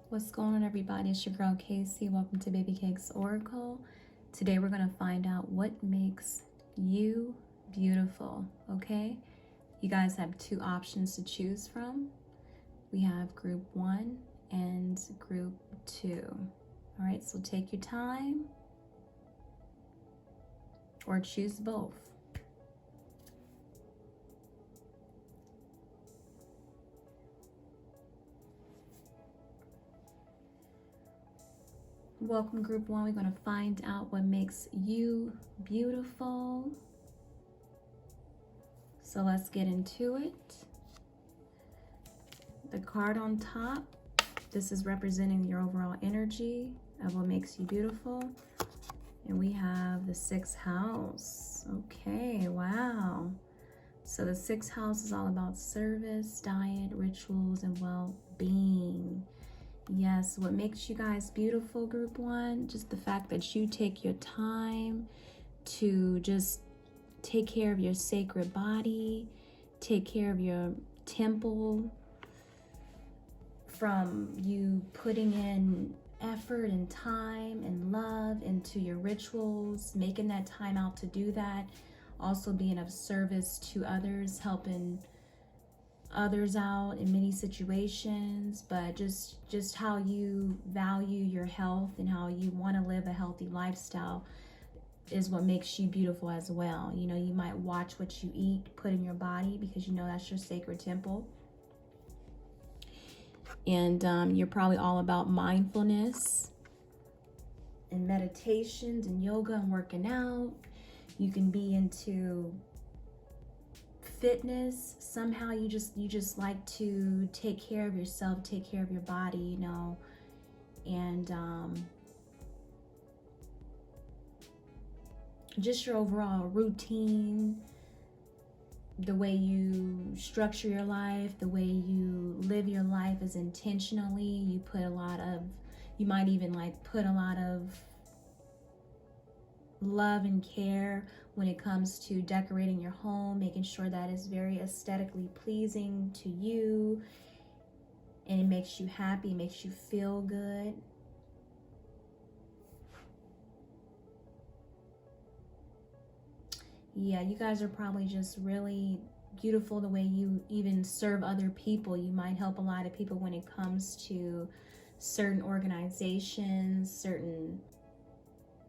What's going on, everybody? It's your girl Casey. Welcome to Babycakes Oracle. Today we're going to find out what makes you beautiful, okay? You guys have two options to choose from. We have group 1 and group 2. All right, so take your time or choose both. Welcome, group 1. We're going to find out what makes you beautiful. So let's get into it. The card on top, this is representing your overall energy of what makes you beautiful. And we have the 6th house. Okay, wow. So the 6th house is all about service, diet, rituals, and well-being. Yes, what makes you guys beautiful, group 1, just the fact that you take your time to just take care of your sacred body, take care of your temple, from you putting in effort and time and love into your rituals, making that time out to do that, also being of service to others, helping others out in many situations, but just how you value your health and how you want to live a healthy lifestyle is what makes you beautiful as well. You know, you might watch what you eat, put in your body, because you know that's your sacred temple. And you're probably all about mindfulness and meditations and yoga and working out. You can be into fitness. Somehow you just like to take care of yourself, take care of your body, you know, and just your overall routine, the way you structure your life, the way you live your life is intentionally. You put a lot of, you might even like put a lot of love and care when it comes to decorating your home, making sure that it's very aesthetically pleasing to you and it makes you happy, makes you feel good. Yeah, you guys are probably just really beautiful the way you even serve other people. You might help a lot of people when it comes to certain organizations, certain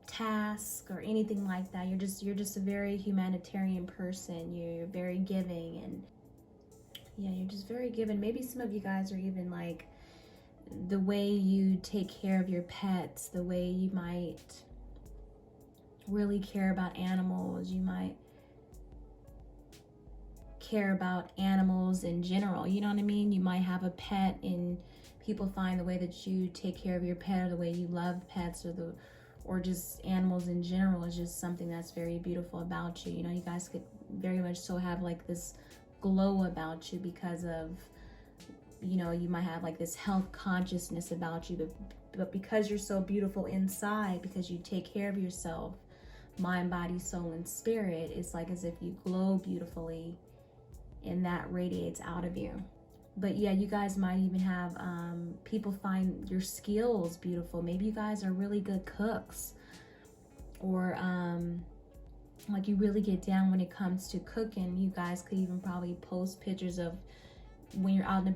task or anything like that. You're just a very humanitarian person. You're very giving, and yeah, you're just very giving. Maybe some of you guys are even like the way you take care of your pets, the way you might really care about animals. You might care about animals in general, you know what I mean? You might have a pet and people find the way that you take care of your pet or the way you love pets or just animals in general is just something that's very beautiful about you. You know, you guys could very much so have like this glow about you because of, you know, you might have like this health consciousness about you, but because you're so beautiful inside, because you take care of yourself, mind, body, soul, and spirit, it's like as if you glow beautifully and that radiates out of you. But yeah, you guys might even have people find your skills beautiful. Maybe you guys are really good cooks, or like you really get down when it comes to cooking. You guys could even probably post pictures of when you're out and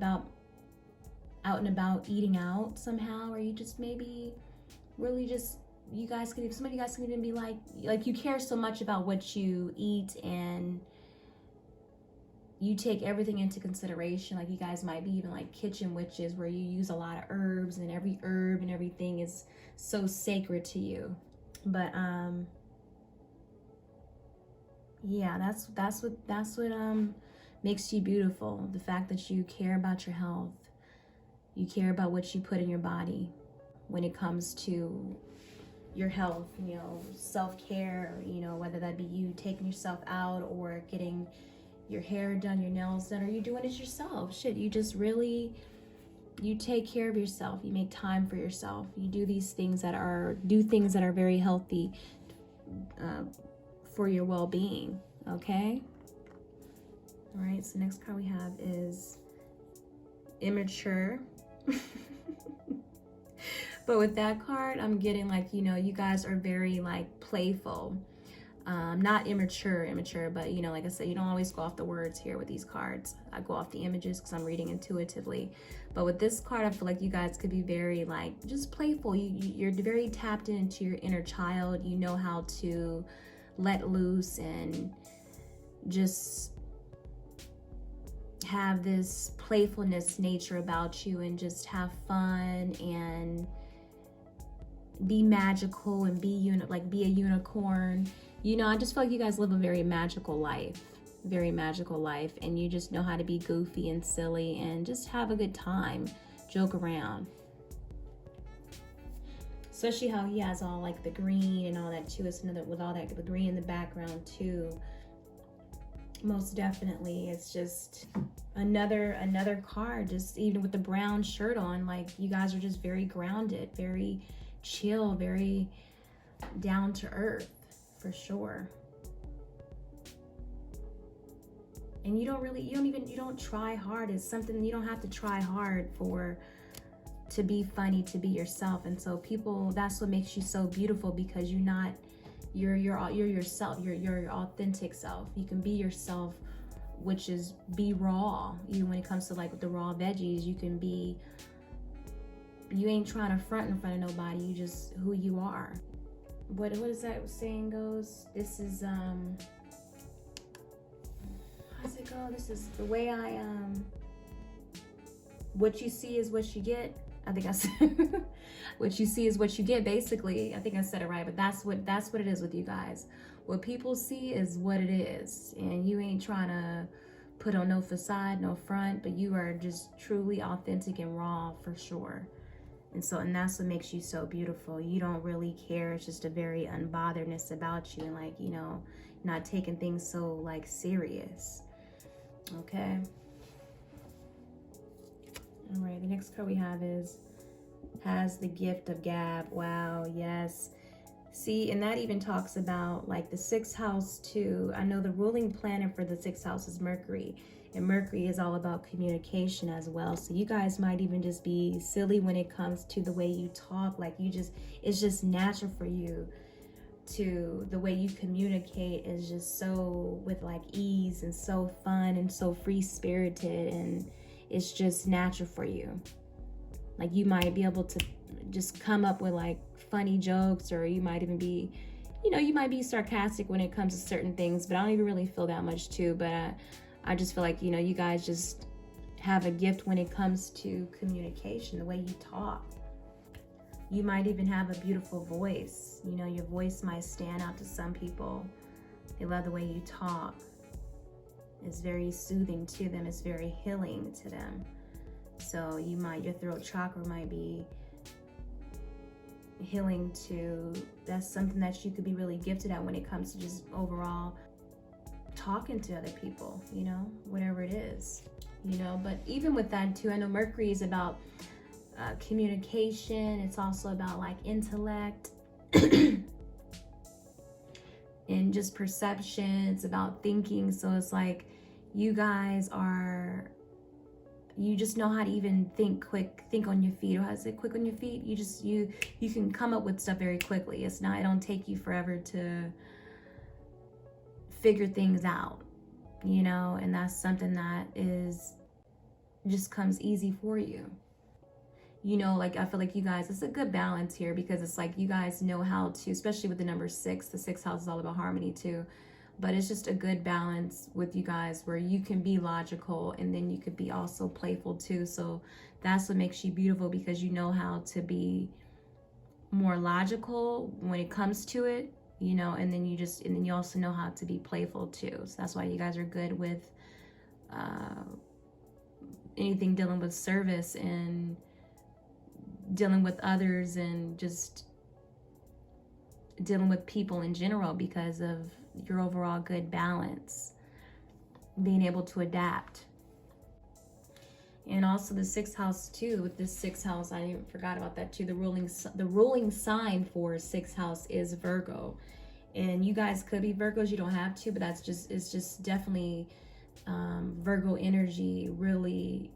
about eating out somehow, or you just maybe really just, you guys could, some of you guys can even be like you care so much about what you eat and you take everything into consideration. Like you guys might be even like kitchen witches, where you use a lot of herbs, and every herb and everything is so sacred to you. But yeah, that's what makes you beautiful. The fact that you care about your health, you care about what you put in your body when it comes to your health, you know, self-care, you know, whether that be you taking yourself out or getting your hair done, your nails done, or you doing it yourself. Shit, you just really, you take care of yourself. You make time for yourself. You do these things that are, things that are very healthy for your well-being, okay? All right, so next card we have is immature. But with that card, I'm getting like, you know, you guys are very like playful. Not immature, but you know, like I said, you don't always go off the words here with these cards. I go off the images because I'm reading intuitively. But with this card, I feel like you guys could be very like just playful. You're very tapped into your inner child. You know how to let loose and just have this playfulness nature about you, and just have fun and be magical and be a unicorn. You know, I just feel like you guys live a very magical life, and you just know how to be goofy and silly and just have a good time, joke around. Especially how he has all like the green and all that too. It's another with all that the green in the background too. Most definitely, it's just another card. Just even with the brown shirt on, like you guys are just very grounded, very chill, very down to earth. For sure. And you don't try hard. It's something you don't have to try hard for, to be funny, to be yourself. And so people, that's what makes you so beautiful, because you're yourself, you're your authentic self. You can be yourself, which is be raw. Even when it comes to like the raw veggies, you ain't trying to front in front of nobody. You just who you are. What is that saying goes? This is how's it go? This is the way what you see is what you get. I think I said what you see is what you get, basically. I think I said it right, but that's what it is with you guys. What people see is what it is, and you ain't trying to put on no facade, no front, but you are just truly authentic and raw for sure. And that's what makes you so beautiful. You don't really care. It's just a very unbotheredness about you, and like, you know, not taking things so like serious. Okay. All right, the next card we have has the gift of gab. Wow, yes. See, and that even talks about like the 6th house too. I know the ruling planet for the 6th house is Mercury, and Mercury is all about communication as well. So you guys might even just be silly when it comes to the way you talk. Like it's just natural for you to, the way you communicate is just so with like ease and so fun and so free spirited, and it's just natural for you. Like you might be able to just come up with like funny jokes, or you might even be, you know, you might be sarcastic when it comes to certain things, but I don't even really feel that much too. But I just feel like, you know, you guys just have a gift when it comes to communication, the way you talk. You might even have a beautiful voice. You know, your voice might stand out to some people. They love the way you talk. It's very soothing to them. It's very healing to them. So your throat chakra might be healing too. That's something that you could be really gifted at when it comes to just overall talking to other people, you know, whatever it is, you know. But even with that too, I know Mercury is about communication. It's also about like intellect and just perception. It's about thinking. So it's like you guys you just know how to even think on your feet. Or how to say quick on your feet? You can come up with stuff very quickly. It don't take you forever to figure things out, you know, and that's something that just comes easy for you. You know, like I feel like you guys, it's a good balance here, because it's like you guys know how to, especially with the number 6, the 6th house is all about harmony too. But it's just a good balance with you guys where you can be logical and then you could be also playful too. So that's what makes you beautiful, because you know how to be more logical when it comes to it, you know, and then you also know how to be playful too. So that's why you guys are good with anything dealing with service and dealing with others and just dealing with people in general, because of your overall good balance, being able to adapt. And also the 6th house too, with this 6th house, I even forgot about that too. The ruling sign for 6th house is Virgo, and you guys could be Virgos. You don't have to, but it's just definitely Virgo energy. Really,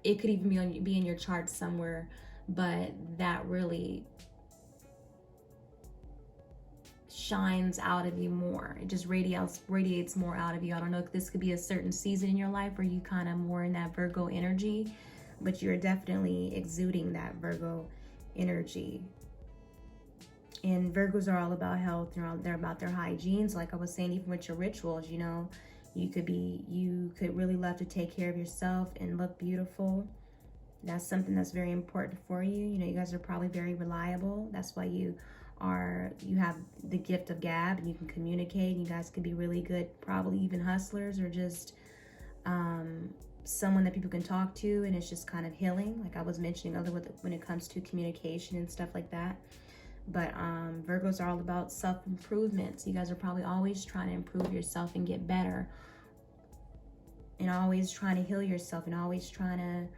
it could even be in your chart somewhere. but that really shines out of you more. It just radiates more out of you. I don't know if this could be a certain season in your life where you kind of more in that Virgo energy, but you're definitely exuding that Virgo energy. And Virgos are all about health. They're about their hygiene. So like I was saying, even with your rituals, you know, you could really love to take care of yourself and look beautiful. That's something that's very important for you. You know, you guys are probably very reliable. That's why you have the gift of gab, and you can communicate. You guys could be really good, probably even hustlers, or just someone that people can talk to, and it's just kind of healing, like I was mentioning earlier when it comes to communication and stuff like that. But Virgos are all about self-improvement. So you guys are probably always trying to improve yourself and get better, and always trying to heal yourself, and always trying to,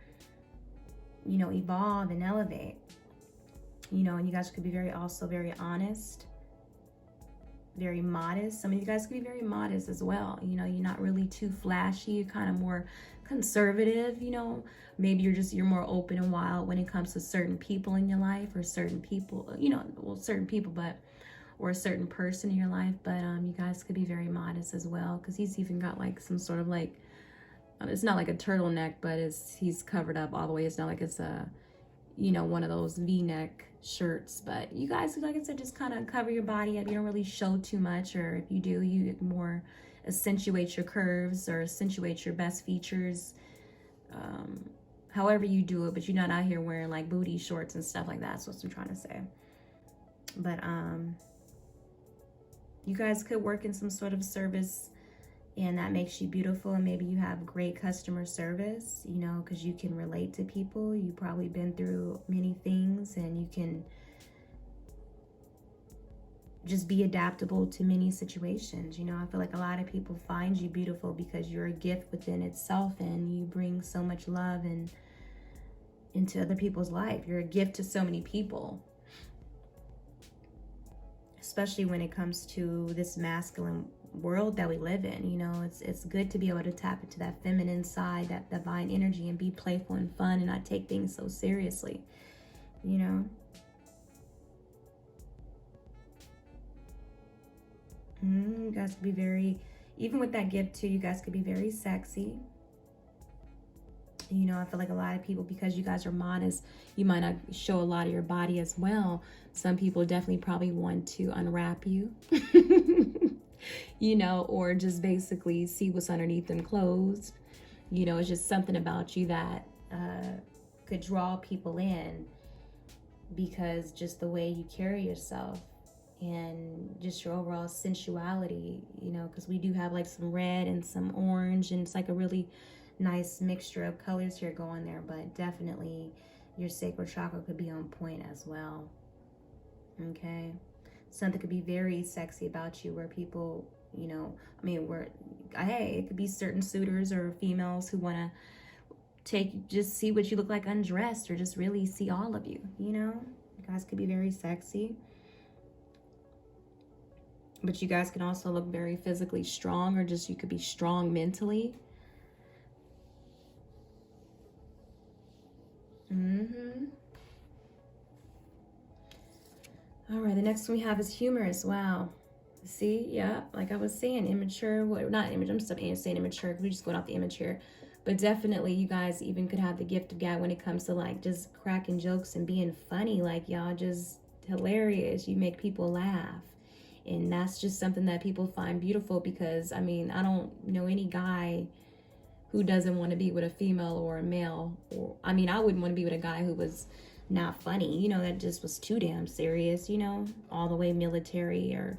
you know, evolve and elevate. You know, and you guys could be also very honest, very modest. Some of you guys could be very modest as well. You know, you're not really too flashy. You're kind of more conservative, you know. Maybe you're more open and wild when it comes to certain people in your life, or certain people, you know, well, certain people, or a certain person in your life. But you guys could be very modest as well, because he's even got like some sort of like, it's not like a turtleneck, but he's covered up all the way. It's not like it's a, you know, one of those V-neck shirts. But you guys, like I said, just kind of cover your body up. You don't really show too much, or if you do, you more accentuate your curves or accentuate your best features, however you do it. But you're not out here wearing like booty shorts and stuff like that. That's what I'm trying to say. But you guys could work in some sort of service, and that makes you beautiful. And maybe you have great customer service, you know, because you can relate to people. You've probably been through many things, and you can just be adaptable to many situations. You know, I feel like a lot of people find you beautiful because you're a gift within itself, and you bring so much love and into other people's life. You're a gift to so many people, especially when it comes to this masculine world that we live in. You know, it's good to be able to tap into that feminine side, that divine energy, and be playful and fun, and not take things so seriously, you know. You guys could be very, even with that gift too, you guys could be very sexy. You know, I feel like a lot of people, because you guys are modest, you might not show a lot of your body as well. Some people definitely probably want to unwrap you, you know, or just basically see what's underneath them clothes. You know, it's just something about you that could draw people in, because just the way you carry yourself and just your overall sensuality, you know, because we do have like some red and some orange, and it's like a really nice mixture of colors here going there. But definitely your sacral chakra could be on point as well. Okay, something could be very sexy about you, where people, you know, I mean, hey, it could be certain suitors or females who want to just see what you look like undressed, or just really see all of you. You know, you guys could be very sexy. But you guys can also look very physically strong, or just you could be strong mentally. All right, the next one we have is humorous. Wow. See, yeah, like I was saying, immature, not immature, I'm still saying immature, we're just going off the immature. But definitely you guys even could have the gift of gab when it comes to like just cracking jokes and being funny. Like y'all just hilarious. You make people laugh. And that's just something that people find beautiful, because, I mean, I don't know any guy who doesn't want to be with a female or a male. Or, I mean, I wouldn't want to be with a guy who was not funny, you know, that just was too damn serious, you know, all the way military, or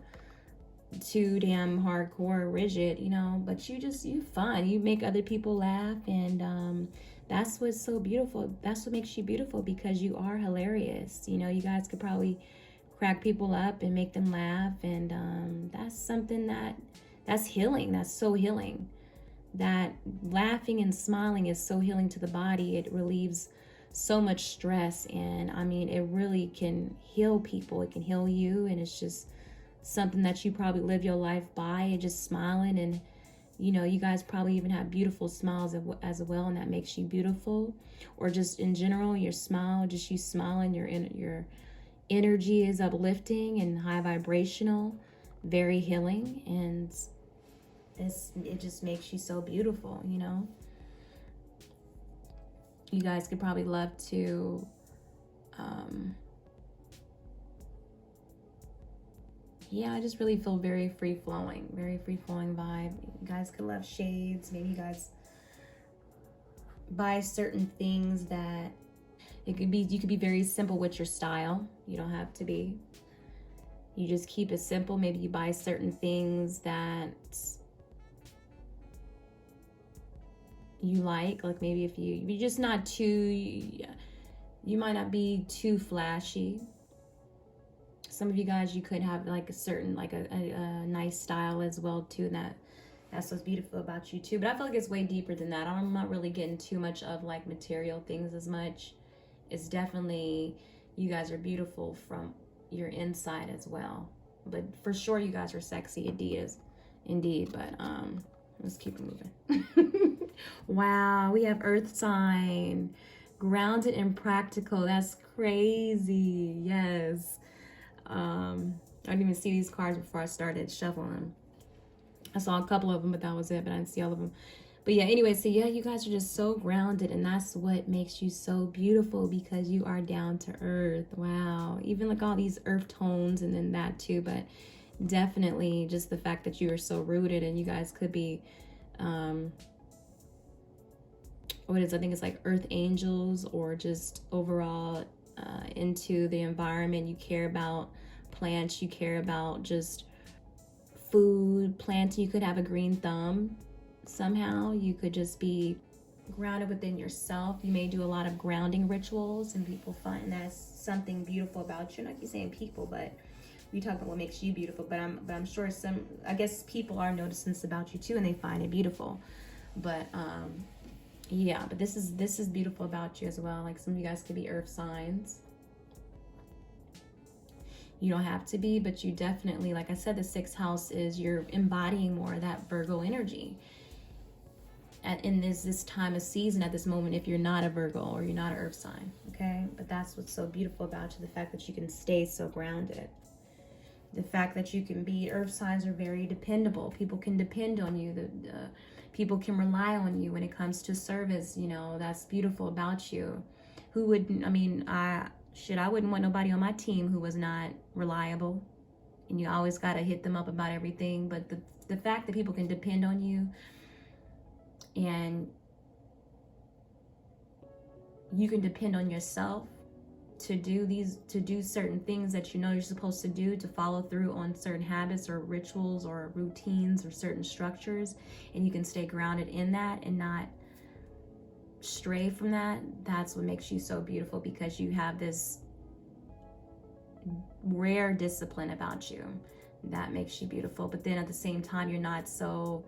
too damn hardcore, rigid, you know. But you fun. You make other people laugh, and that's what's so beautiful. That's what makes you beautiful, because you are hilarious. You know, you guys could probably crack people up and make them laugh, and that's something that's healing. That's so healing. That laughing and smiling is so healing to the body. It relieves so much stress, and I mean, it really can heal people. It can heal you, and it's just something that you probably live your life by, and just smiling and You know, you guys probably even have beautiful smiles as well, and that makes you beautiful. Or just in general, your smile, just you smiling, your energy is uplifting and high vibrational, very healing, and it just makes you so beautiful, you know. You guys could probably love to yeah, I just really feel very free-flowing vibe. You guys could love shades. Maybe you guys buy certain things that you could be very simple with your style. You don't have to be. You just keep it simple. Maybe you buy certain things that you like maybe if you're just not too, you might not be too flashy. Some of you guys, you could have like a certain, like a nice style as well too, and that's what's beautiful about you too. But I feel like it's way deeper than that. I'm not really getting too much of like material things as much. It's definitely, you guys are beautiful from your inside as well. But for sure, you guys are sexy, indeed. But let's keep it moving. Wow, we have earth sign, grounded and practical. That's crazy. Yes. I didn't even see these cards before I started shuffling them. I saw a couple of them, but that was it. But I didn't see all of them. But yeah, anyway, so yeah, you guys are just so grounded, and that's what makes you so beautiful, because you are down to earth. Wow. Even like all these earth tones and then that too, but definitely just the fact that you are so rooted, and you guys could be what is, I think it's like earth angels, or just overall into the environment. You care about plants, you care about just food, plants. You could have a green thumb somehow. You could just be grounded within yourself. You may do a lot of grounding rituals, and people find that's something beautiful about you. Not you saying people, but we talk about what makes you beautiful. But I'm sure I guess people are noticing this about you too, and they find it beautiful. But yeah, but this is beautiful about you as well. Like some of you guys could be earth signs. You don't have to be, but you definitely, like I said, the 6th house is you're embodying more of that Virgo energy. In this time of season, at this moment, if you're not a Virgo or you're not an earth sign, okay? But that's what's so beautiful about you, the fact that you can stay so grounded. The fact that you can be, earth signs are very dependable. People can depend on you. People can rely on you when it comes to service. You know, that's beautiful about you. Who wouldn't, I mean, I wouldn't want nobody on my team who was not reliable. And you always got to hit them up about everything. But the fact that people can depend on you, and you can depend on yourself to do certain things that you know you're supposed to do, to follow through on certain habits or rituals or routines or certain structures, and you can stay grounded in that and not stray from that. That's what makes you so beautiful, because you have this rare discipline about you that makes you beautiful. But then at the same time, you're not so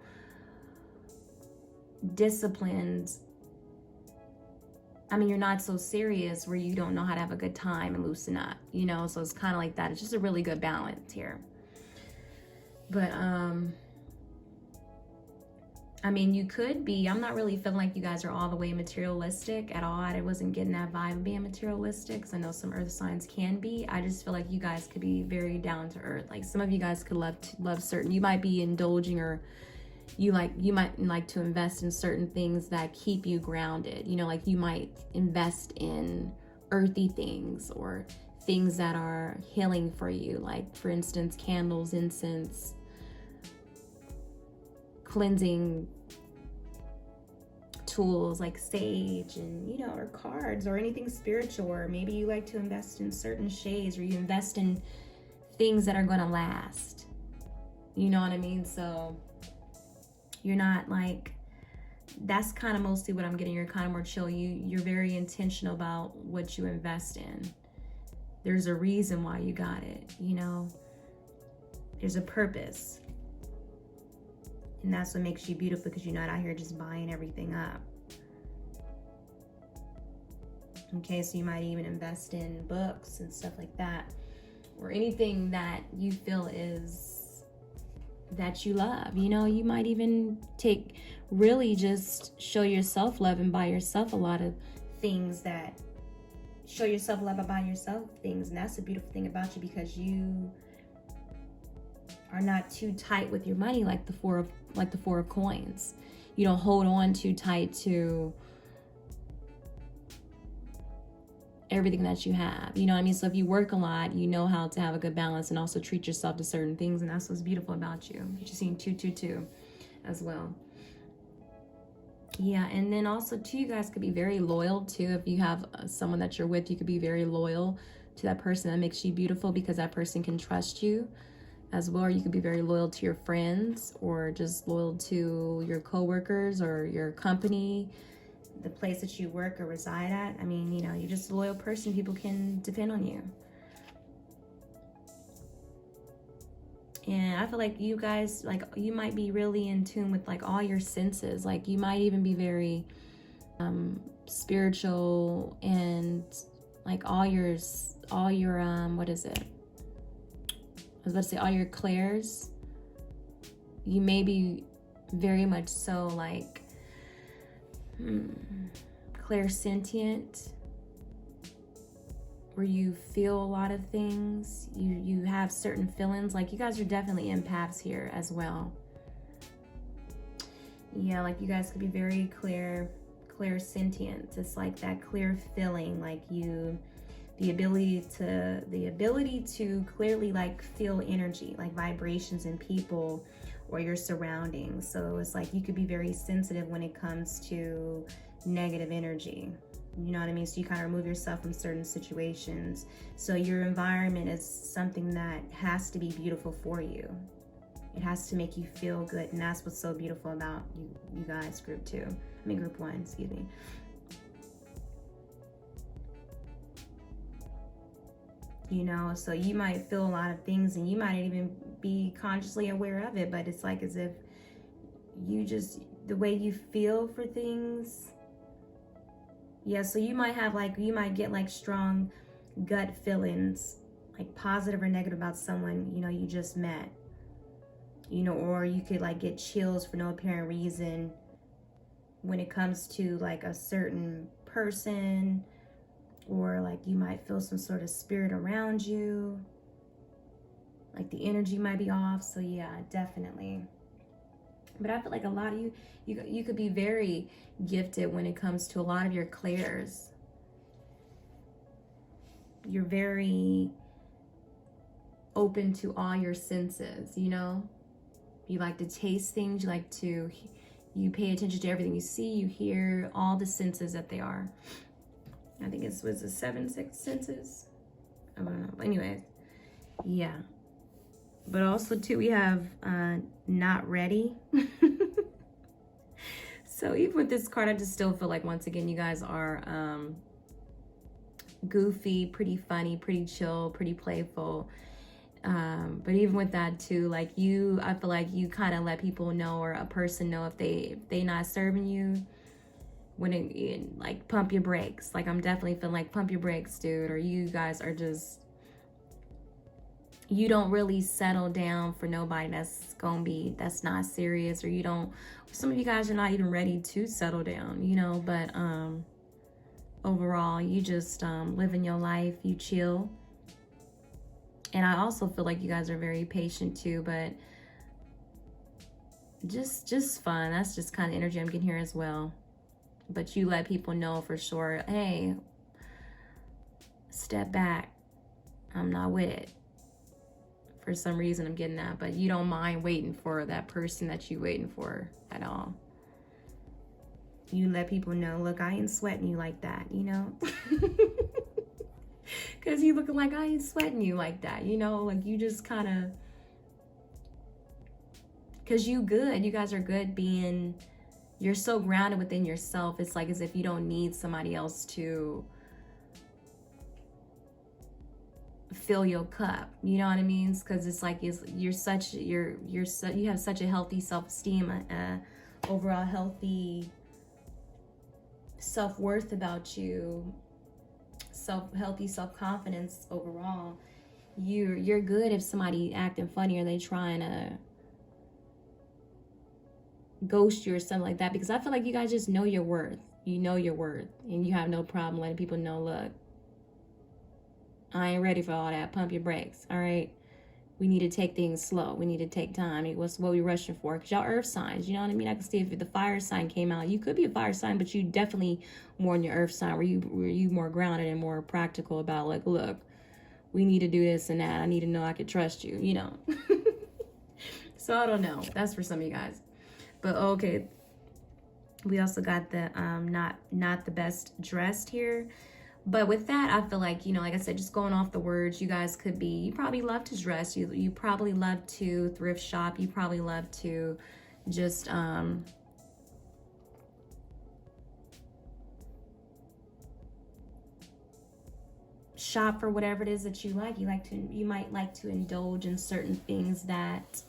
disciplined. I mean, you're not so serious where you don't know how to have a good time and loosen up, you know? So it's kind of like that. It's just a really good balance here. But, I mean, you could be, I'm not really feeling like you guys are all the way materialistic at all. I wasn't getting that vibe of being materialistic, because I know some earth signs can be. I just feel like you guys could be very down to earth. Like some of you guys could love certain, you might be indulging, or you might like to invest in certain things that keep you grounded. You know, like you might invest in earthy things or things that are healing for you. Like for instance, candles, incense, cleansing tools like sage, and you know, or cards, or anything spiritual. Or maybe you like to invest in certain shades, or you invest in things that are going to last. You know what I mean? So you're not like, that's kind of mostly what I'm getting. You're kind of more chill. You're very intentional about what you invest in. There's a reason why you got it, you know? There's a purpose. And that's what makes you beautiful, because you're not out here just buying everything up. Okay, so you might even invest in books and stuff like that, or anything that you feel is that you love. You know, you might even really just show yourself love and buy yourself a lot of things that show yourself love by buying yourself things. And that's the beautiful thing about you, because you are not too tight with your money like the four of coins. You don't hold on too tight to everything that you have. You know what I mean? So if you work a lot, you know how to have a good balance and also treat yourself to certain things. And that's what's beautiful about you. You're just seeing 222 as well. Yeah, and then also too, you guys could be very loyal too. If you have someone that you're with, you could be very loyal to that person. That makes you beautiful because that person can trust you as well. Or you could be very loyal to your friends, or just loyal to your coworkers or your company, the place that you work or reside at. I mean, you know, you're just a loyal person. People can depend on you. And I feel like you guys, like, you might be really in tune with like all your senses. Like you might even be very spiritual, and like all your what is it? I was about to say all your clairs. You may be very much so like clairsentient, where you feel a lot of things. You have certain feelings. Like you guys are definitely empaths here as well. Yeah, like you guys could be very clairsentient. It's like that clear feeling, like the ability to clearly like feel energy, like vibrations in people or your surroundings. So it's like you could be very sensitive when it comes to negative energy. You know what I mean? So you kind of remove yourself from certain situations. So your environment is something that has to be beautiful for you. It has to make you feel good. And that's what's so beautiful about you guys, group one, excuse me. You know, so you might feel a lot of things and you might even be consciously aware of it, but it's like as if you just, the way you feel for things. Yeah, so you might get like strong gut feelings, like positive or negative about someone, you know, you just met. You know, or you could like get chills for no apparent reason when it comes to like a certain person, or like you might feel some sort of spirit around you. Like the energy might be off. So yeah, definitely. But I feel like a lot of you could be very gifted when it comes to a lot of your clairs. You're very open to all your senses, you know? You like to taste things, you pay attention to everything you see, you hear, all the senses that they are. I think it was the 7 senses. I don't know. But anyways, yeah. But also too, we have not ready. So even with this card, I just still feel like once again you guys are goofy, pretty funny, pretty chill, pretty playful. But even with that too, like I feel like you kind of let people know, or a person know, if they not serving you, when it like pump your brakes. Like I'm definitely feeling like pump your brakes, dude. Or you guys are just, you don't really settle down for nobody that's not serious, or you don't, some of you guys are not even ready to settle down, you know. But overall you just living your life, you chill. And I also feel like you guys are very patient too, but just fun. That's just kind of energy I'm getting here as well. But you let people know for sure, hey, step back, I'm not with it. For some reason I'm getting that, but you don't mind waiting for that person that you waiting for at all. You let people know, look, I ain't sweating you like that, you know? Because you looking like I ain't sweating you like that, you know? Like you just kind of, because you guys are good being, you're so grounded within yourself. It's like as if you don't need somebody else to fill your cup, you know what I mean? Because it's like you have such a healthy self-esteem, overall healthy self-worth about you, healthy self-confidence overall. You're good if somebody acting funny, or they trying to ghost you or something like that, because I feel like you guys just know your worth. You know your worth, and you have no problem letting people know, look, I ain't ready for all that. Pump your brakes, all right? We need to take things slow. We need to take time. I mean, what we rushing for? Because y'all earth signs, you know what I mean? I can see if the fire sign came out. You could be a fire sign, but you definitely more in your earth sign, where you more grounded and more practical about, like, look, we need to do this and that. I need to know I could trust you, you know? So I don't know. That's for some of you guys. But okay. We also got the not the best dressed here. But with that, I feel like, you know, like I said, just going off the words, you guys could be, you probably love to dress. You probably love to thrift shop. You probably love to just shop for whatever it is that you like. You might like to indulge in certain things that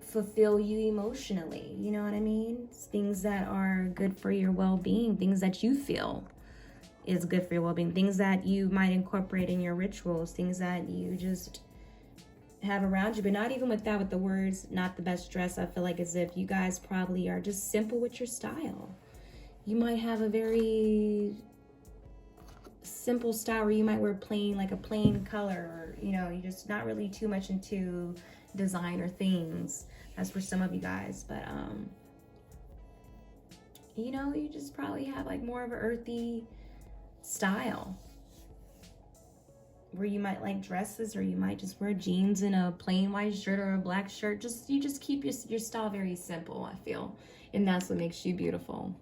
fulfill you emotionally, you know what I mean? Things that are good for your well-being, things that you feel is good for your well-being, things that you might incorporate in your rituals, things that you just have around you. But not even with that, with the words not the best dress, I feel like as if you guys probably are just simple with your style. You might have a very simple style where you might wear plain, like a plain color, or, you know, you're just not really too much into designer things. That's for some of you guys. But you know, you just probably have like more of an earthy style, where you might like dresses, or you might just wear jeans and a plain white shirt or a black shirt. You just keep your style very simple, I feel. And that's what makes you beautiful,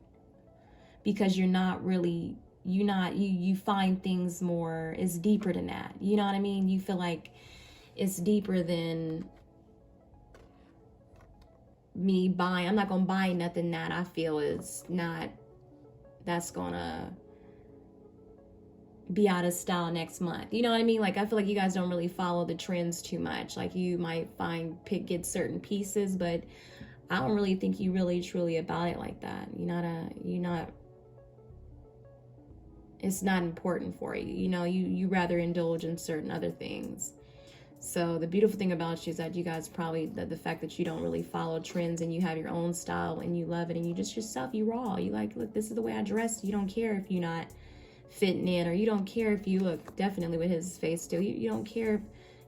because you're not really, you find things more, it's deeper than that, you know what I mean? You feel like it's deeper than me buying. I'm not gonna buy nothing that I feel is not, that's gonna be out of style next month, you know what I mean? Like, I feel like you guys don't really follow the trends too much. Like, you might get certain pieces, but I don't really think you really truly about it like that. It's not important for you, you know. You rather indulge in certain other things. So the beautiful thing about you is that you guys probably, the fact that you don't really follow trends, and you have your own style and you love it, and you just yourself, you raw. You like, look, this is the way I dress. You don't care if you're not fitting in, or you don't care if you look, definitely with his face still, you don't care if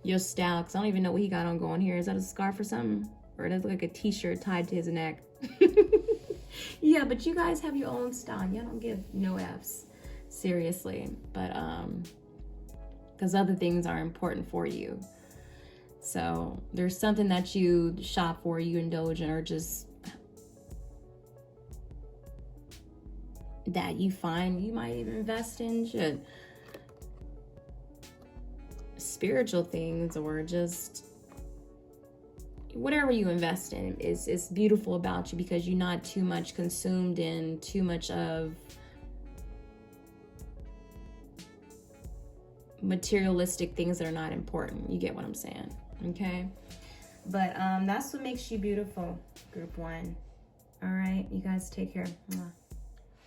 your style, because I don't even know what he got on going here. Is that a scarf or something? Or does it look like a t-shirt tied to his neck? Yeah, but you guys have your own style. Y'all don't give no F's. Seriously. But because other things are important for you. So there's something that you shop for, you indulge in, or just that you find you might even invest in spiritual things, or just whatever you invest in is beautiful about you, because you're not too much consumed in too much of materialistic things that are not important. You get what I'm saying? Okay. But that's what makes you beautiful, group 1. All right, you guys take care.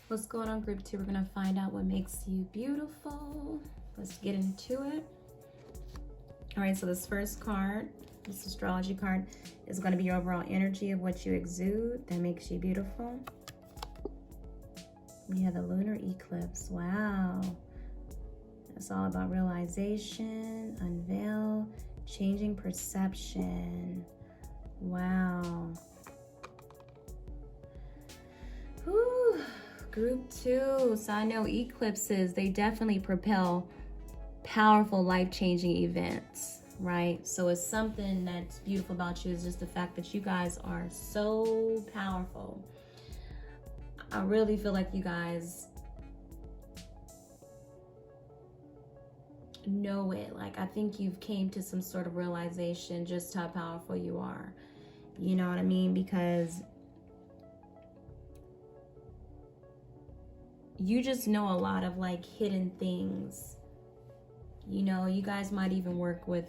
What's going on, group 2? We're gonna find out what makes you beautiful. Let's get into it. All right, so this first card, this astrology card, is going to be your overall energy of what you exude that makes you beautiful. We have the lunar eclipse. Wow. It's all about realization, unveil, changing perception. Wow. Whew. Group 2. So I know eclipses, they definitely propel powerful, life-changing events, right? So it's something that's beautiful about you is just the fact that you guys are so powerful. I really feel like you guys know it. Like, I think you've came to some sort of realization just how powerful you are. You know what I mean? Because you just know a lot of like hidden things. You know, you guys might even work with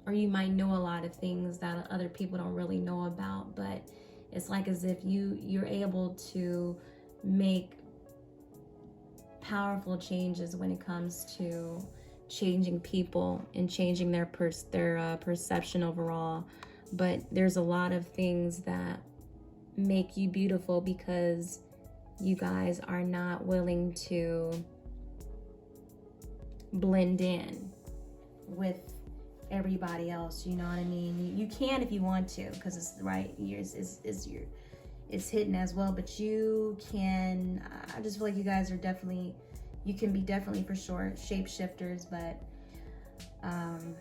or you might know a lot of things that other people don't really know about, but it's like as if you're able to make powerful changes when it comes to changing people and changing their perception overall but there's a lot of things that make you beautiful because you guys are not willing to blend in with everybody else. You know what I mean? You can if you want to, because it's right. It's hidden as well, but you can. I just feel like you guys are definitely. You can be definitely for sure shapeshifters, but I'm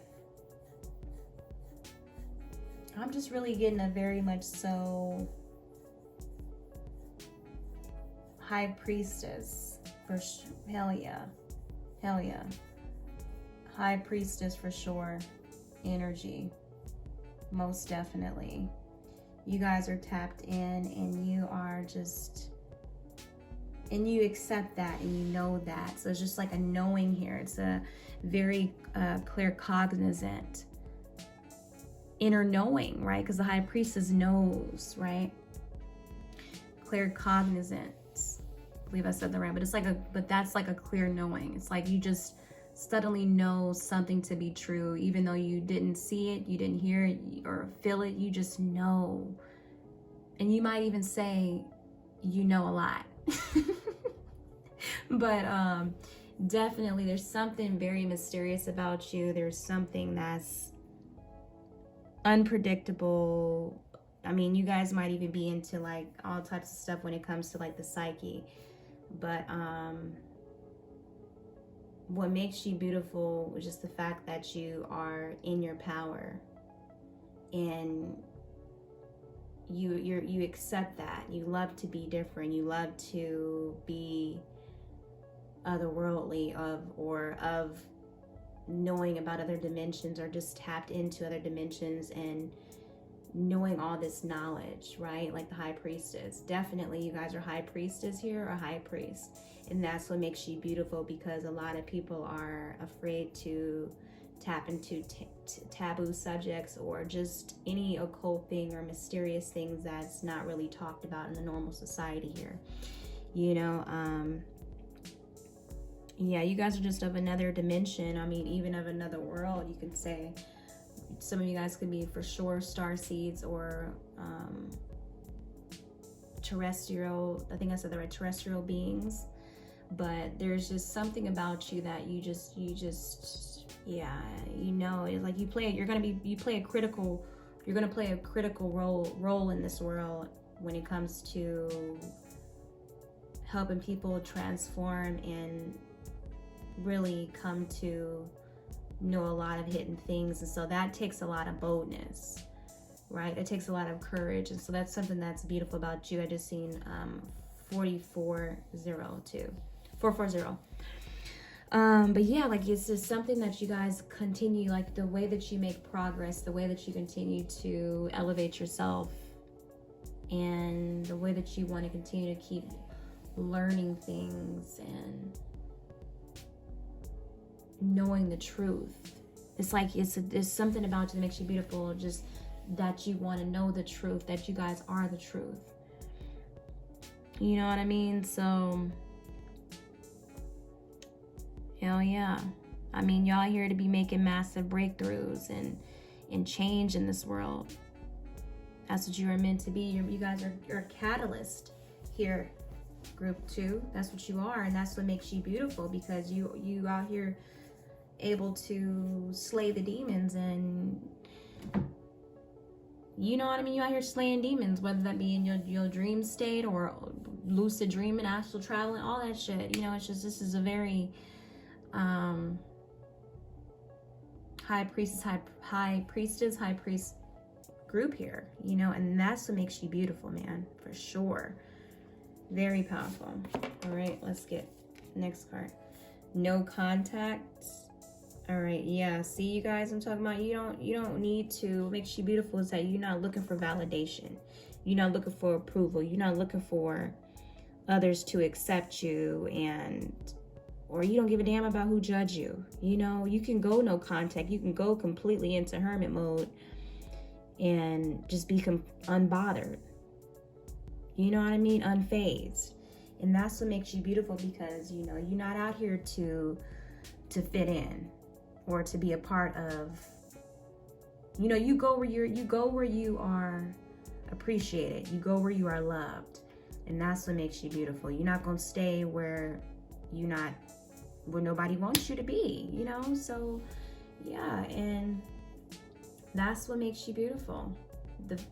just really getting a very much so high priestess for hell yeah, high priestess for sure energy, most definitely. You guys are tapped in, and you are just, and you accept that, and you know that. So it's just like a knowing here. It's a very clear cognizant inner knowing, right? Because the high priestess knows, right? Clear cognizant. I believe I said that right, but it's like but that's like a clear knowing. It's like you just suddenly know something to be true, even though you didn't see it, you didn't hear it or feel it, you just know. And you might even say you know a lot. But definitely there's something very mysterious about you. There's something that's unpredictable. I mean, you guys might even be into like all types of stuff when it comes to like the psyche. But what makes you beautiful is just the fact that you are in your power, and you accept that. You love to be different. You love to be otherworldly, of knowing about other dimensions, or just tapped into other dimensions and knowing all this knowledge, right? Like the high priestess. Definitely you guys are high priestess here, or high priest. And that's what makes you beautiful, because a lot of people are afraid to tap into taboo subjects, or just any occult thing or mysterious things that's not really talked about in the normal society here. You know, yeah, you guys are just of another dimension. I mean, even of another world, you could say. Some of you guys could be for sure star seeds, or terrestrial, I think I said the right, terrestrial beings. But there's just something about you that you just yeah, you know, it's like you play a critical role in this world when it comes to helping people transform and really come to know a lot of hidden things. And so that takes a lot of boldness, right? It takes a lot of courage. And so that's something that's beautiful about you. I just seen 440. But yeah, like it's just something that you guys continue, like the way that you make progress, the way that you continue to elevate yourself, and the way that you want to continue to keep learning things and knowing the truth. It's like there's something about you that makes you beautiful, just that you want to know the truth, that you guys are the truth. You know what I mean? So hell yeah. I mean, y'all here to be making massive breakthroughs and change in this world. That's what you are meant to be. You guys are a catalyst here, group 2. That's what you are, and that's what makes you beautiful, because you out here able to slay the demons, and you know what I mean, you out here slaying demons, whether that be in your dream state or lucid dreaming, astral traveling, all that shit. You know, it's just, this is a very high priest group here, you know, and that's what makes you beautiful, man, for sure. Very powerful. All right, let's get next card. No contacts. All right, yeah, see, you guys, I'm talking about, you don't need to. What makes you beautiful is that you're not looking for validation. You're not looking for approval. You're not looking for others to accept you, or you don't give a damn about who judge you. You know, you can go no contact. You can go completely into hermit mode and just be unbothered. You know what I mean? Unfazed. And that's what makes you beautiful, because, you know, you're not out here to fit in, or to be a part of, You know, you go where you are appreciated. You go where you are loved. And that's what makes you beautiful. You're not going to stay where nobody wants you to be, you know? So, yeah, and that's what makes you beautiful.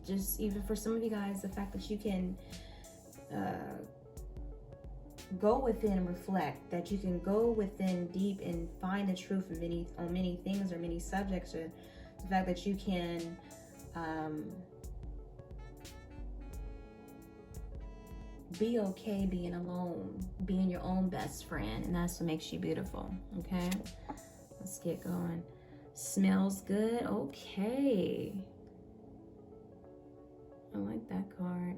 Just even for some of you guys, the fact that you can go within and reflect, that you can go within deep and find the truth on many things or many subjects, or the fact that you can be okay being alone, being your own best friend, and that's what makes you beautiful. Okay, let's get going. Smells good. Okay, I like that card.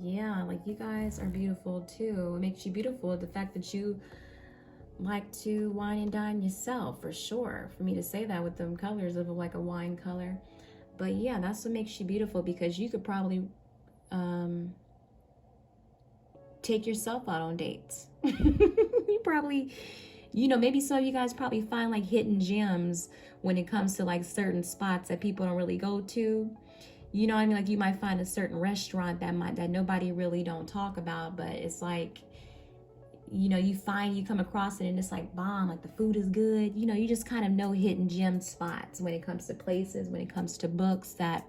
Yeah, like you guys are beautiful too. It makes you beautiful, the fact that you like to wine and dine yourself, for sure. For me to say that with them colors of like a wine color. But yeah, that's what makes you beautiful, because you could probably take yourself out on dates. You probably, you know, maybe some of you guys probably find like hidden gems when it comes to like certain spots that people don't really go to. You know what I mean? Like you might find a certain restaurant that nobody really don't talk about, but it's like, you know, you come across it and it's like bomb, like the food is good. You know, you just kind of know hidden gem spots when it comes to places, when it comes to books that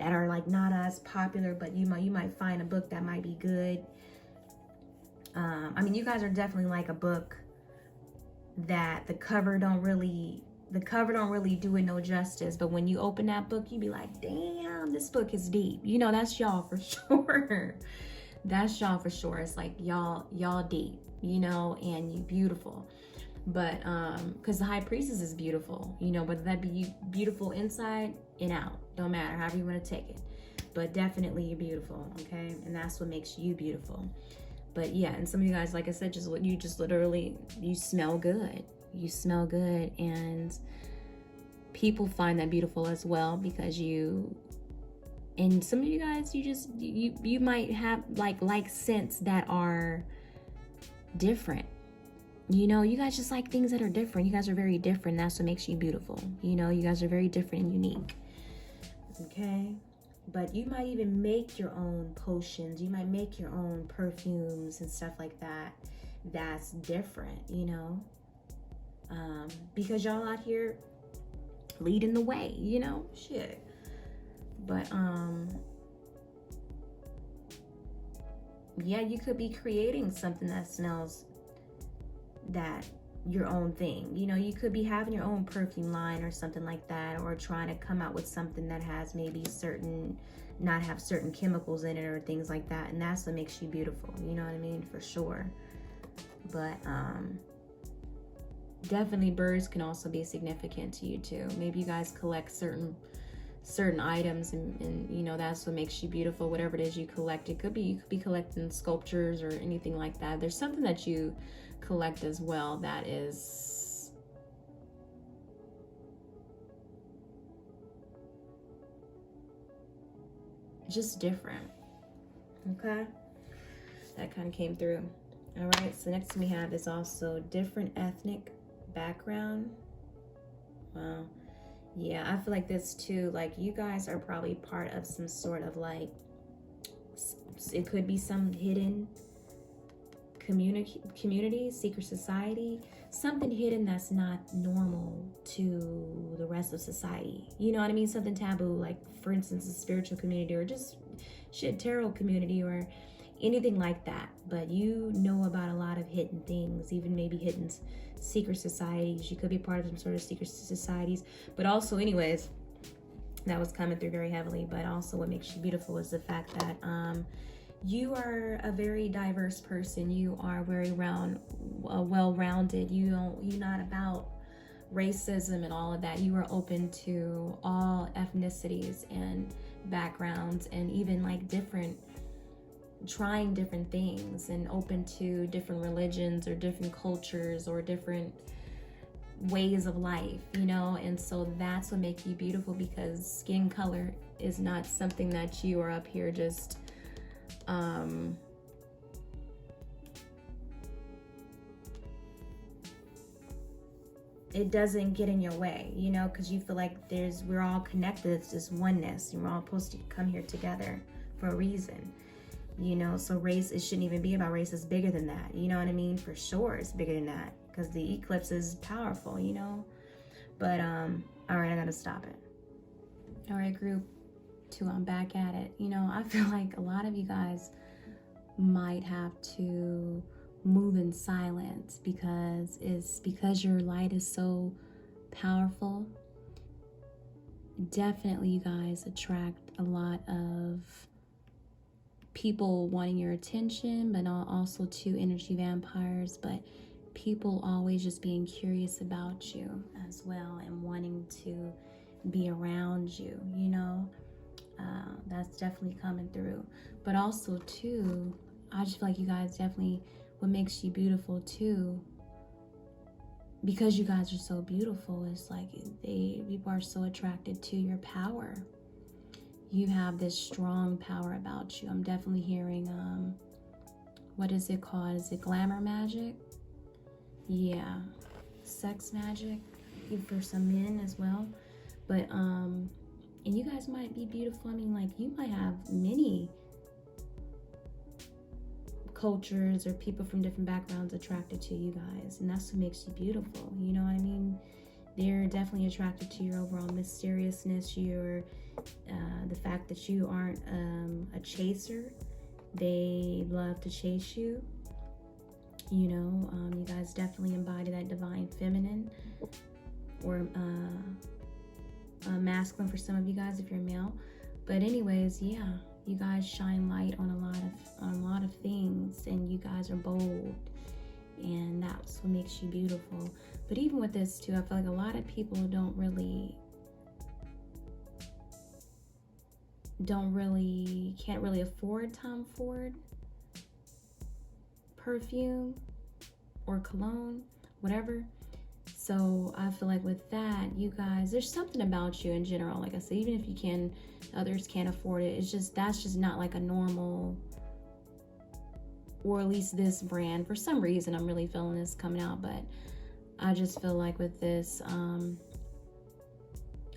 are like not as popular, but you might find a book that might be good. I mean, you guys are definitely like a book that the cover don't really do it no justice, but when you open that book, you be like, damn, this book is deep. You know, that's y'all for sure. That's y'all for sure. It's like y'all deep, you know, and you beautiful. But because the High Priestess is beautiful, you know, but that be beautiful inside and out, don't matter, however you want to take it, but definitely you're beautiful. Okay, and that's what makes you beautiful. But yeah, and some of you guys, like I said, you smell good. You smell good, and people find that beautiful as well, because and some of you guys, you might have like scents that are different. You know, you guys just like things that are different. You guys are very different. That's what makes you beautiful. You know, you guys are very different and unique. Okay? But you might even make your own potions. You might make your own perfumes and stuff like that. That's different, you know? Because y'all out here leading the way, you know? Shit. But, yeah, you could be creating something that smells that your own thing. You know, you could be having your own perfume line or something like that, or trying to come out with something that has maybe not have certain chemicals in it or things like that. And that's what makes you beautiful. You know what I mean? For sure. But, definitely birds can also be significant to you too. Maybe you guys collect certain items, and you know, that's what makes you beautiful. Whatever it is you collect, you could be collecting sculptures or anything like that. There's something that you collect as well that is just different. Okay, that kind of came through. All right, so next we have is also different ethnic background. Wow. Yeah, I feel like this too, like you guys are probably part of some sort of like, it could be some hidden community, secret society, something hidden that's not normal to the rest of society. You know what I mean? Something taboo, like for instance, a spiritual community, or just tarot community, or anything like that. But you know about a lot of hidden things, even maybe hidden secret societies. You could be part of some sort of secret societies. But also, anyways, that was coming through very heavily. But also what makes you beautiful is the fact that you are a very diverse person. You are very well-rounded. You're not about racism and all of that. You are open to all ethnicities and backgrounds, and even like trying different things, and open to different religions or different cultures or different ways of life, you know. And so that's what makes you beautiful, because skin color is not something that you are up here just it doesn't get in your way, you know, because you feel like we're all connected. It's this oneness, and we're all supposed to come here together for a reason, you know. So race, it shouldn't even be about race. It's bigger than that, you know what I mean? For sure, it's bigger than that, because the eclipse is powerful, you know. But all right, I gotta stop it. All right, group 2, I'm back at it. You know, I feel like a lot of you guys might have to move in silence, because your light is so powerful. Definitely, you guys attract a lot of people wanting your attention, but also to energy vampires, but people always just being curious about you as well and wanting to be around you, you know. That's definitely coming through. But also too, I just feel like you guys definitely, what makes you beautiful too, because you guys are so beautiful, it's like people are so attracted to your power. You have this strong power about you. I'm definitely hearing what is it called? Is it glamour magic? Yeah, sex magic for some men as well. But and you guys might be beautiful. I mean, like, you might have many cultures or people from different backgrounds attracted to you guys, and that's what makes you beautiful, you know what I mean? They're definitely attracted to your overall mysteriousness, your the fact that you aren't a chaser. They love to chase you, you know. You guys definitely embody that divine feminine, or masculine for some of you guys if you're male. But anyways, yeah, you guys shine light on a lot of things, and you guys are bold, and that's what makes you beautiful. But even with this too, I feel like a lot of people can't really afford Tom Ford perfume or cologne, whatever. So I feel like with that, you guys, there's something about you in general. Like I said, even if others can't afford it, that's just not like a normal, or at least this brand. For some reason, I'm really feeling this coming out, but I just feel like with this,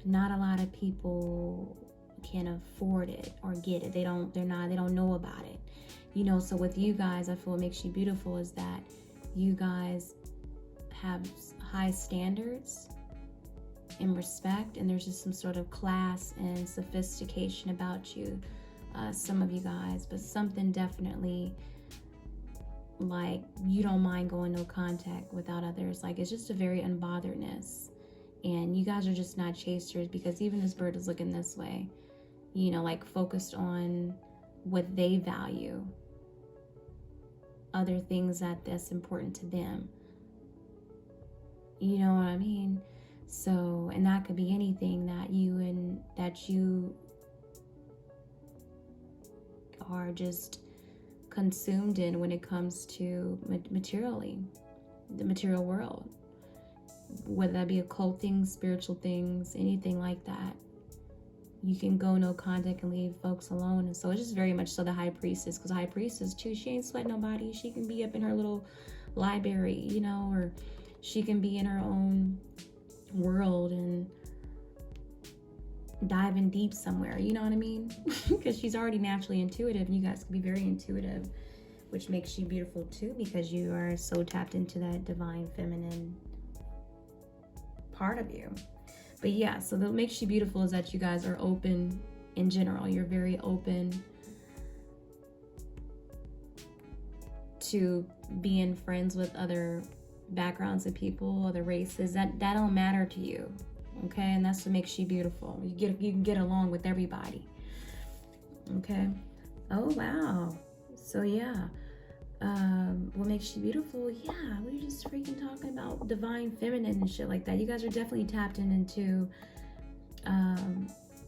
not a lot of people can afford it or get it. They don't know about it, you know. So with you guys, I feel what makes you beautiful is that you guys have high standards and respect, and there's just some sort of class and sophistication about you, some of you guys. But something definitely, like, you don't mind going no contact without others. Like, it's just a very unbotheredness, and you guys are just not chasers, because even this bird is looking this way, you know, like focused on what they value, other things that's important to them. You know what I mean? So, and that could be anything that you are just consumed in when it comes to materially, the material world, whether that be occult things, spiritual things, anything like that. You can go no contact and leave folks alone. And so it's just very much so the high priestess, because high priestess too, she ain't sweating nobody. She can be up in her little library, you know, or she can be in her own world and diving deep somewhere, you know what I mean? Because she's already naturally intuitive, and you guys can be very intuitive, which makes you beautiful too, because you are so tapped into that divine feminine part of you. But yeah, so what makes you beautiful is that you guys are open in general. You're very open to being friends with other backgrounds of people, other races. That don't matter to you, okay? And that's what makes you beautiful. You can get along with everybody, okay? Oh wow. So yeah, what makes you beautiful? Yeah, we were just freaking talking about divine feminine and shit like that. You guys are definitely tapped into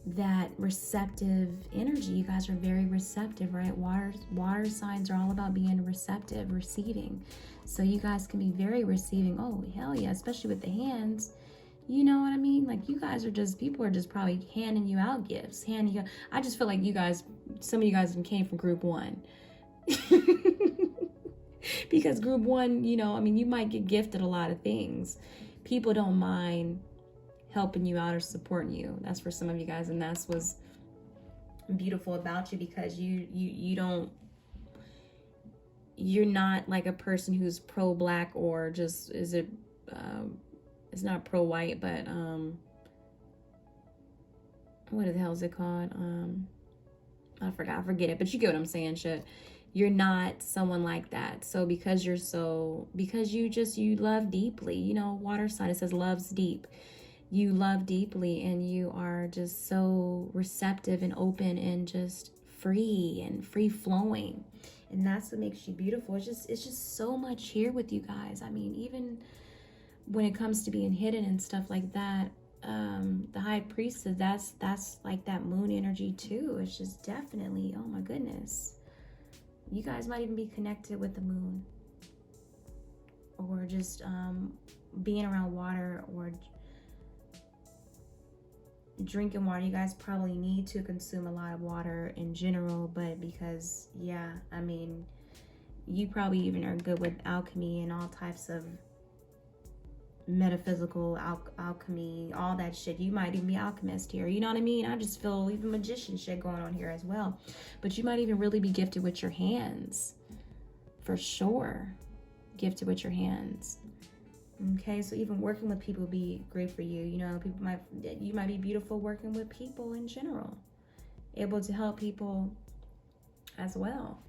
that receptive energy. You guys are very receptive, right? Water signs are all about being receptive, receiving. So you guys can be very receiving. Oh hell yeah, especially with the hands. You know what I mean? Like, you guys are just, people are just probably handing you out gifts. I just feel like you guys, some of you guys came from group 1. Because group 1, you know, I mean, you might get gifted a lot of things, people don't mind helping you out or supporting you. That's for some of you guys, and that's what's beautiful about you, because you're not like a person who's pro-black or just it's not pro-white, but what the hell is it called? I forget it, but you get what I'm saying. Shit, you're not someone like that. So because you love deeply, you know, water sign, it says loves deep. You love deeply, and you are just so receptive and open and just free and free flowing. And that's what makes you beautiful. It's just so much here with you guys. I mean, even when it comes to being hidden and stuff like that, the high priestess, that's like that moon energy too. It's just definitely, oh my goodness. You guys might even be connected with the moon, or just being around water or drinking water. You guys probably need to consume a lot of water in general, but because, yeah, I mean, you probably even are good with alchemy and all types of metaphysical alchemy, all that shit. You might even be alchemist here, you know what I mean? I just feel even magician shit going on here as well. But you might even really be gifted with your hands, for sure. Gifted with your hands. Okay, so even working with people would be great for you. You know, you might be beautiful working with people in general, able to help people as well.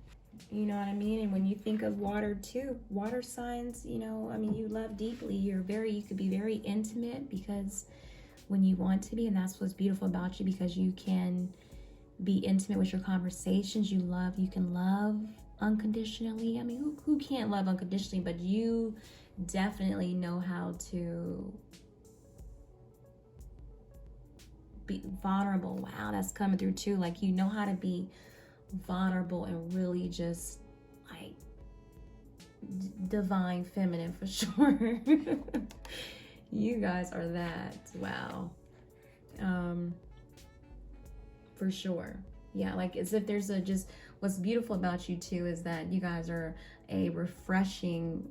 You know what I mean? And when you think of water too, water signs, you know, I mean, you love deeply. You could be very intimate, because when you want to be, and that's what's beautiful about you, because you can be intimate with your conversations. You can love unconditionally. I mean, who can't love unconditionally? But you definitely know how to be vulnerable. Wow, that's coming through too. Like, you know how to be vulnerable and really just like divine feminine, for sure. You guys are that. Wow. For sure. Yeah, like as if there's what's beautiful about you too is that you guys are a refreshing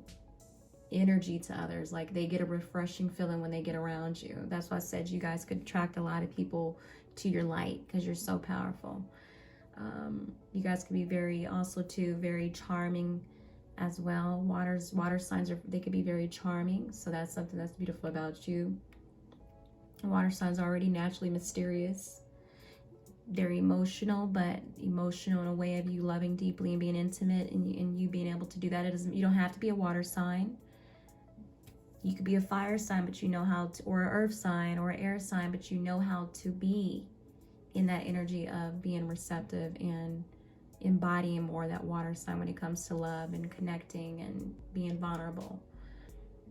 energy to others. Like, they get a refreshing feeling when they get around you. That's why I said you guys could attract a lot of people to your light, because you're so powerful. You guys can be very charming as well. Water signs they could be very charming, so that's something that's beautiful about you. Water signs are already naturally mysterious. They're emotional, but emotional in a way of you loving deeply and being intimate, and you being able to do that. You don't have to be a water sign. You could be a fire sign, but you know how to, or an earth sign or an air sign, but you know how to be in that energy of being receptive and embodying more that water sign when it comes to love and connecting and being vulnerable.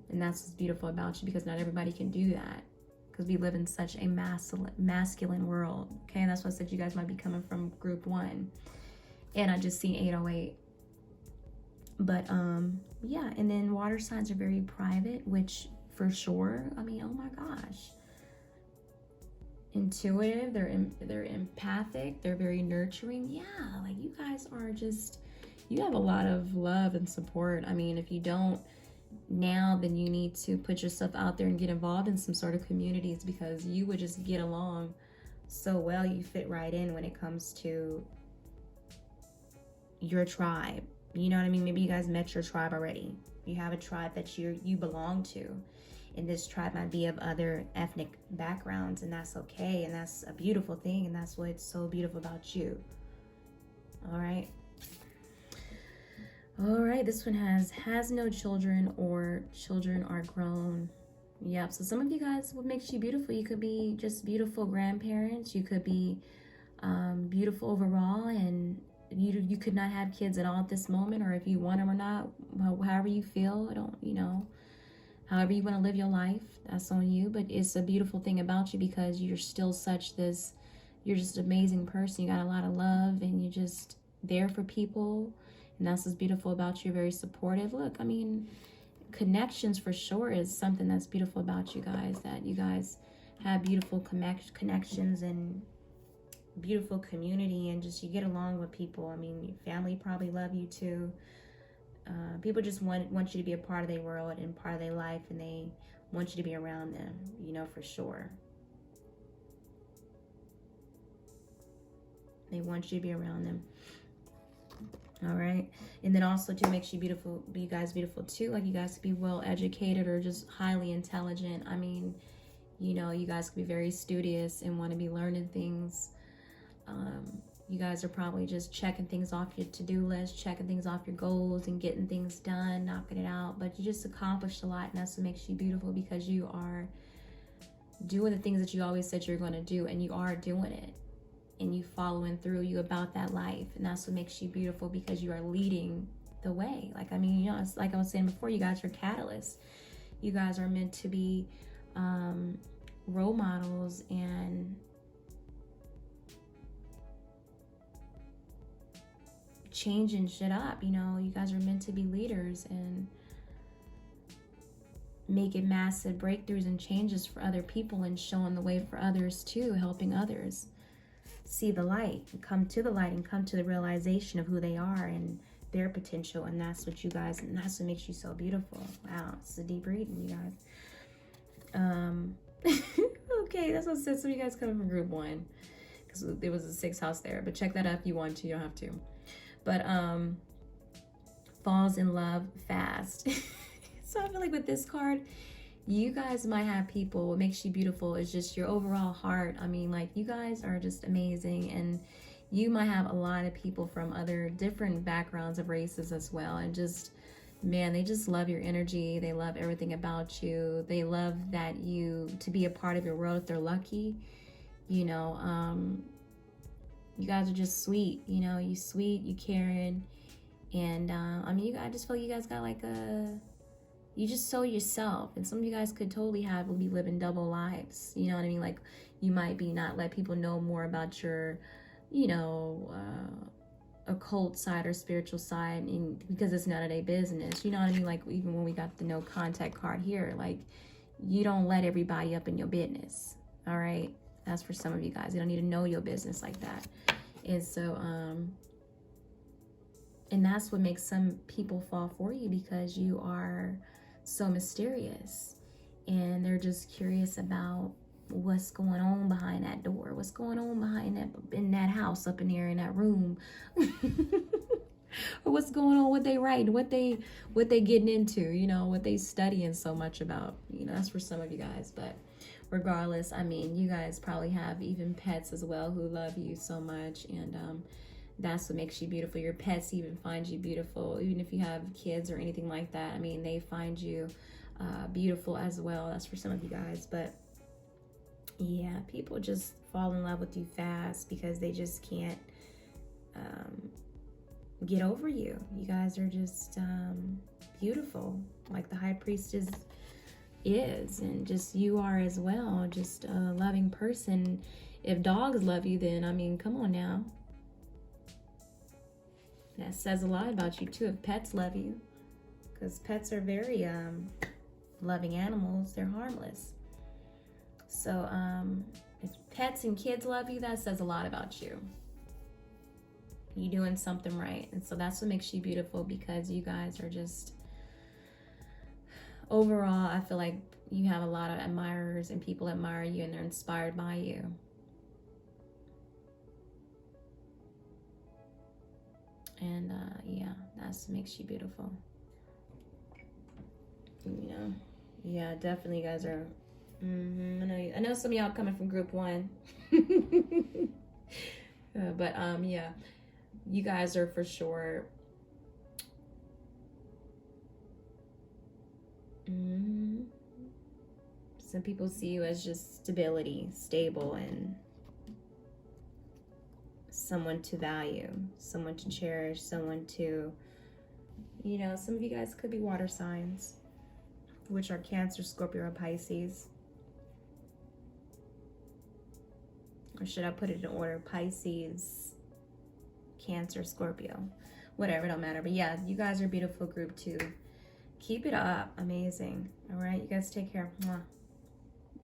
And that's what's beautiful about you, because not everybody can do that, because we live in such a masculine world. Okay, and that's why I said you guys might be coming from group 1. And I just seen 808. But yeah, and then water signs are very private, which for sure, I mean, oh my gosh, intuitive, they're empathic, they're very nurturing. Yeah, like you guys are you have a lot of love and support. I mean, if you don't now, then you need to put yourself out there and get involved in some sort of communities, because you would just get along so well. You fit right in when it comes to your tribe. You know what I mean? Maybe you guys met your tribe already. You have a tribe that you belong to. And this tribe might be of other ethnic backgrounds, and that's okay. And that's a beautiful thing. And that's what's so beautiful about you. All right. All right. This one has no children, or children are grown. Yep. So some of you guys, what makes you beautiful? You could be just beautiful grandparents. You could be beautiful overall, and you could not have kids at all at this moment, or if you want them or not, however you feel. However you want to live your life, that's on you. But it's a beautiful thing about you, because you're still you're just an amazing person. You got a lot of love, and you're just there for people, and that's what's beautiful about you. You're very supportive. Look, I mean, connections for sure is something that's beautiful about you guys, that you guys have beautiful connections and beautiful community, and just you get along with people. I mean, your family probably love you too. People just want you to be a part of their world and part of their life, and they want you to be around them, you know, for sure. They want you to be around them. All right. And then also to make you beautiful, you guys beautiful too. Like you guys could be well educated or just highly intelligent. I mean, you know, you guys could be very studious and want to be learning things. You guys are probably just checking things off your to-do list, checking things off your goals and getting things done, knocking it out. But you just accomplished a lot, and that's what makes you beautiful, because you are doing the things that you always said you're going to do, and you are doing it. And you following through, you about that life. And that's what makes you beautiful, because you are leading the way. Like, I mean, you know, it's like I was saying before, you guys are catalysts. You guys are meant to be role models and changing shit up. You know, you guys are meant to be leaders and making massive breakthroughs and changes for other people, and showing the way for others too, helping others see the light and come to the light and come to the realization of who they are and their potential. And that's what you guys, and that's what makes you so beautiful. Wow, it's a deep reading, you guys. Okay, that's what it says. Some of you guys coming from group 1, because there was a 6th house there, but check that out if you want to. You don't have to. But falls in love fast. So I feel like with this card, you guys might have people, what makes you beautiful is just your overall heart. I mean, like, you guys are just amazing, and you might have a lot of people from other different backgrounds of races as well, and just, man, they just love your energy. They love everything about you. They love that you, to be a part of your world if they're lucky. You know, you guys are just sweet, you know, you sweet, you caring, and I mean, I just feel you guys got like you just so yourself. And some of you guys could totally be living double lives, you know what I mean? Like, you might be not let people know more about your, you know, occult side or spiritual side, and because it's none of their business, you know what I mean? Like, even when we got the no contact card here, like, you don't let everybody up in your business. All right, that's for some of you guys. You don't need to know your business like that. And so and that's what makes some people fall for you, because you are so mysterious, and they're just curious about what's going on behind that door, what's going on behind that, in that house up in there, in that room. Or what's going on, what they write, what they getting into, you know, what they studying so much about. You know, that's for some of you guys. But regardless, I mean, you guys probably have even pets as well who love you so much, and that's what makes you beautiful. Your pets even find you beautiful, even if you have kids or anything like that. I mean, they find you beautiful as well. That's for some of you guys. But yeah, people just fall in love with you fast because they just can't get over you. You guys are just beautiful, like the High Priestess is, and just you are as well. Just a loving person. If dogs love you, then I mean, come on now. That says a lot about you too, if pets love you, because pets are very loving animals. They're harmless. So if pets and kids love you, that says a lot about you. You're doing something right. And so that's what makes you beautiful, because you guys are just, overall, I feel like you have a lot of admirers, and people admire you and they're inspired by you. And yeah, that's what makes you beautiful. You know, yeah, definitely you guys are, I know some of y'all coming from group 1. But yeah, you guys are for sure some people see you as just stability, stable, and someone to value, someone to cherish, someone to, you know, some of you guys could be water signs, which are Cancer, Scorpio, or Pisces. Or should I put it in order? Pisces, Cancer, Scorpio, whatever, don't matter. But yeah, you guys are a beautiful group too. Keep it up. Amazing. All right, you guys take care. Mwah.